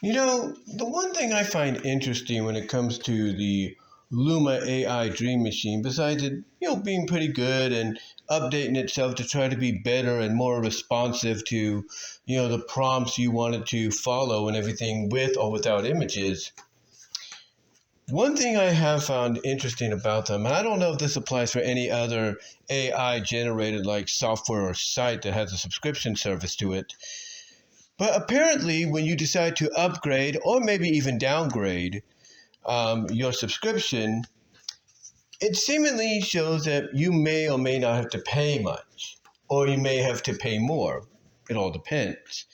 The one thing I find interesting when it comes to the Luma AI Dream Machine, besides it, being pretty good and updating itself to try to be better and more responsive to, the prompts you want it to follow and everything with or without images. One thing I have found interesting about them, and I don't know if this applies for any other AI generated like software or site that has a subscription service to it, but apparently when you decide to upgrade or maybe even downgrade your subscription, it seemingly shows that you may or may not have to pay much, or you may have to pay more. It all depends.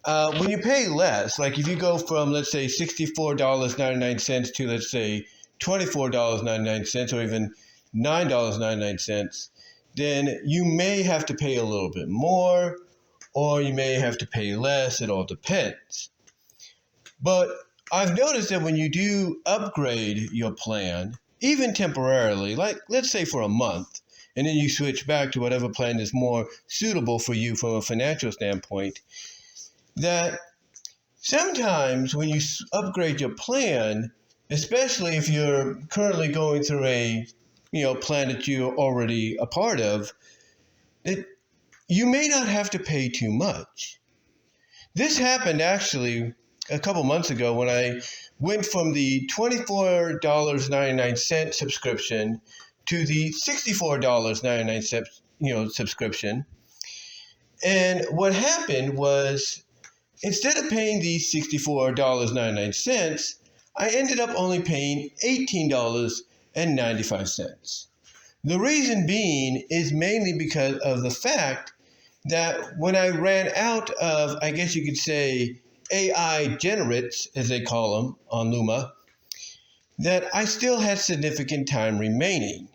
When you pay less, like if you go from, let's say, $64.99 to, let's say, $24.99 or even $9.99, then you may have to pay a little bit more, or you may have to pay less. It all depends. But I've noticed that when you do upgrade your plan, even temporarily, like let's say for a month, and then you switch back to whatever plan is more suitable for you from a financial standpoint, that sometimes when you upgrade your plan, especially if you're currently going through a plan that you're already a part of, that you may not have to pay too much. This happened actually a couple months ago when I went from the $24.99 subscription to the $64.99 subscription. And what happened was, instead of paying the $64.99, I ended up only paying $18.95. The reason being is mainly because of the fact that when I ran out of, I guess you could say, AI generates, as they call them on Luma, that I still had significant time remaining.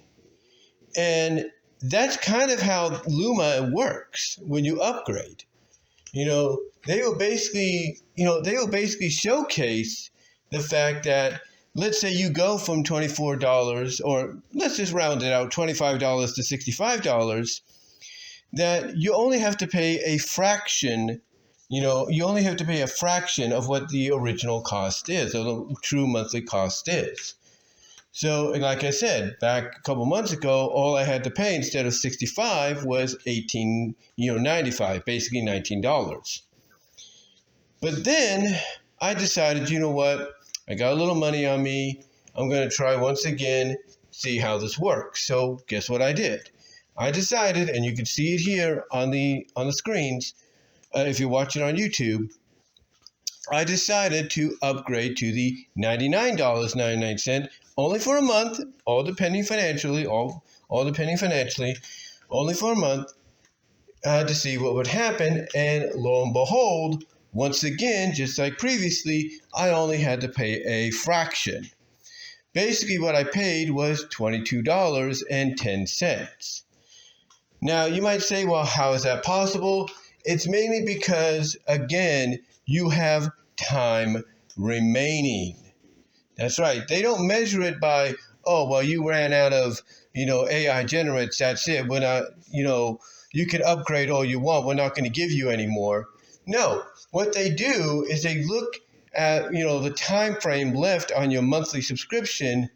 And that's kind of how Luma works when you upgrade. They will basically showcase the fact that, let's say you go from $24, or let's just round it out, $25 to $65, that you only have to pay a fraction. You only have to pay a fraction of what the original cost is, or the true monthly cost is. So, like I said, back a couple months ago, all I had to pay instead of $65 was $18.95, basically $19. But then I decided, what? I got a little money on me. I'm going to try once again, see how this works. So guess what I did? I decided, and you can see it here on the screens, if you're watching on YouTube, I decided to upgrade to the $99.99, only for a month, all depending financially, only for a month, to see what would happen. And lo and behold, once again, just like previously, I only had to pay a fraction. Basically, what I paid was $22.10. Now, you might say, well, how is that possible? It's mainly because, again, you have time remaining. That's right. They don't measure it by, oh, well, you ran out of, AI generates. That's it. We're not, you can upgrade all you want. We're not going to give you any more. No. What they do is they look at, the time frame left on your monthly subscription,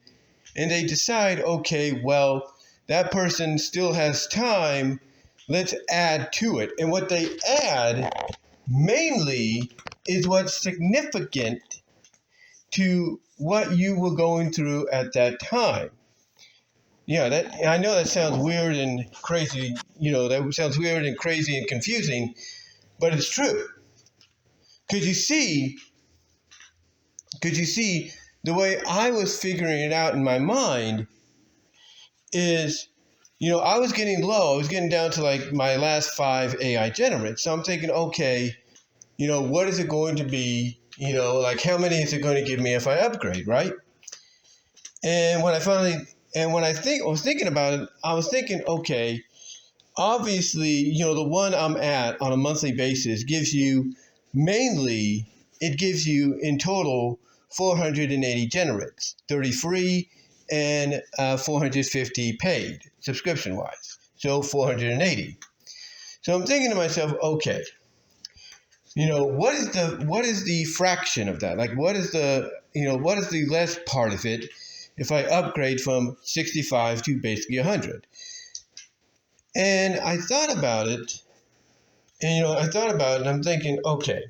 and they decide, okay, well, that person still has time. Let's add to it. And what they add mainly is what's significant to what you were going through at that time. I know that sounds weird and crazy. That sounds weird and crazy and confusing, but it's true. Could you see the way I was figuring it out in my mind is, I was getting low. I was getting down to like my last 5 AI generates. So I'm thinking, okay, what is it going to be? Like how many is it going to give me if I upgrade, right? And when I was thinking about it, I was thinking, okay, obviously, the one I'm at on a monthly basis gives you in total 480 generates, 30 free and 450 paid subscription wise. So 480. So I'm thinking to myself, okay, what is the fraction of that? Like, what is the less part of it if I upgrade from 65 to basically 100? And I thought about it, and I'm thinking, okay,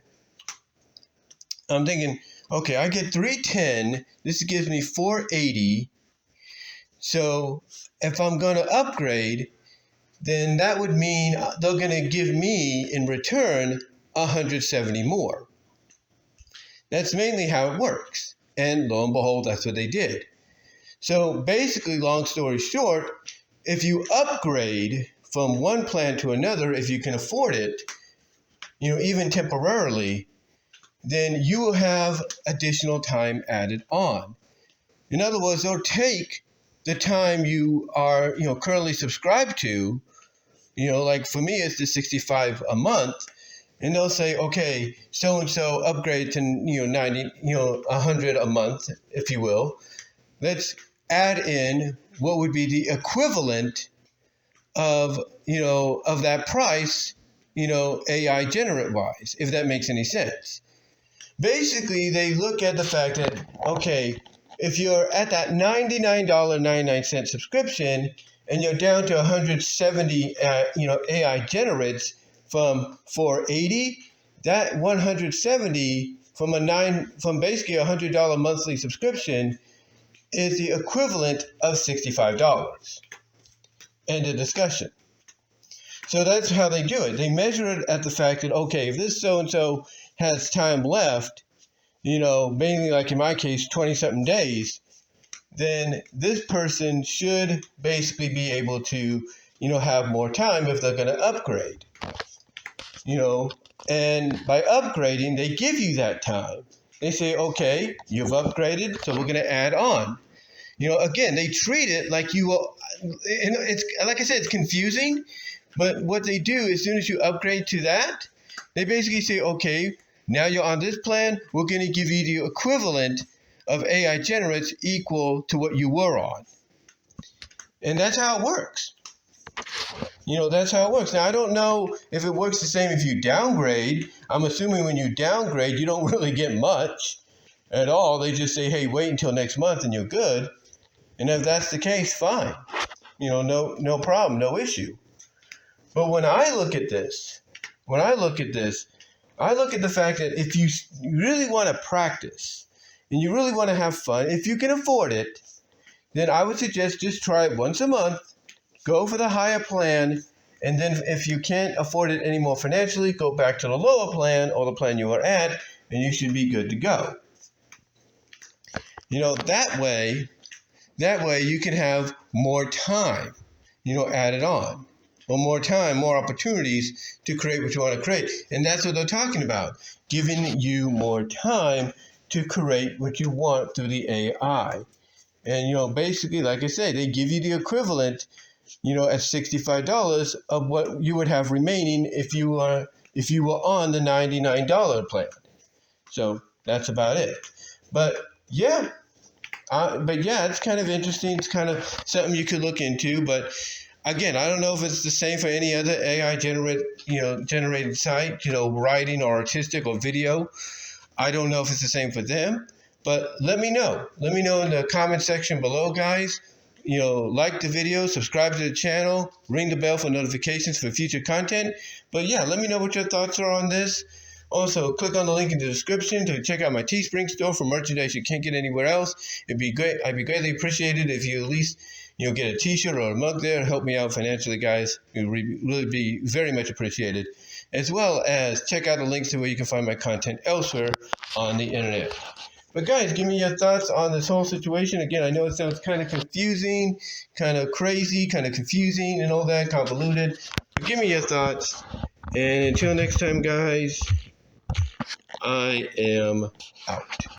I get 310. This gives me 480. So if I'm going to upgrade, then that would mean they're going to give me in return 170 more. That's mainly how it works. And lo and behold, that's what they did. So basically, long story short, if you upgrade from one plan to another, if you can afford it, even temporarily, then you will have additional time added on. In other words, they'll take the time you are, currently subscribed to, like for me, it's the 65 a month, and they'll say, okay, so-and-so upgrade to, 90, 100 a month, if you will. Let's add in what would be the equivalent of that price, AI generate wise, if that makes any sense. Basically, they look at the fact that, okay, if you're at that $99.99 subscription and you're down to 170, AI generates from 480, that 170 from basically $100 monthly subscription is the equivalent of $65. End of discussion. So that's how they do it. They measure it at the fact that, okay, if this so-and-so has time left, mainly like in my case, 20-something days, then this person should basically be able to, have more time if they're going to upgrade. And by upgrading, they give you that time. They say, okay, you've upgraded, so we're going to add on. Again, they treat it like you will, it's like I said, it's confusing, but what they do as soon as you upgrade to that, they basically say, okay, now you're on this plan, we're going to give you the equivalent of AI generates equal to what you were on. And that's how it works. That's how it works. Now, I don't know if it works the same if you downgrade. I'm assuming when you downgrade, you don't really get much at all. They just say, hey, wait until next month and you're good. And if that's the case, fine. No problem, no issue. But when I look at this, I look at the fact that if you really want to practice and you really want to have fun, if you can afford it, then I would suggest just try it once a month, go for the higher plan, and then if you can't afford it anymore financially, go back to the lower plan or the plan you were at, and you should be good to go. That way you can have more time, added on. Or more time, more opportunities to create what you want to create. And that's what they're talking about, giving you more time to create what you want through the AI. And, basically, like I say, they give you the equivalent, at $65 of what you would have remaining if you were on the $99 plan. So that's about it. But yeah, it's kind of interesting. It's kind of something you could look into, but again, I don't know if it's the same for any other AI generated site, writing or artistic or video. I don't know if it's the same for them, but let me know. Let me know in the comment section below, guys. Like the video, subscribe to the channel, ring the bell for notifications for future content. But yeah, let me know what your thoughts are on this. Also, click on the link in the description to check out my Teespring store for merchandise you can't get anywhere else. It'd be great. I'd be greatly appreciated if you at least get a t-shirt or a mug there. Help me out financially, guys. It would really be very much appreciated. As well as check out the links to where you can find my content elsewhere on the internet. But guys, give me your thoughts on this whole situation. Again, I know it sounds kind of confusing, kind of crazy, kind of confusing and all that, convoluted. But give me your thoughts. And until next time, guys, I am out.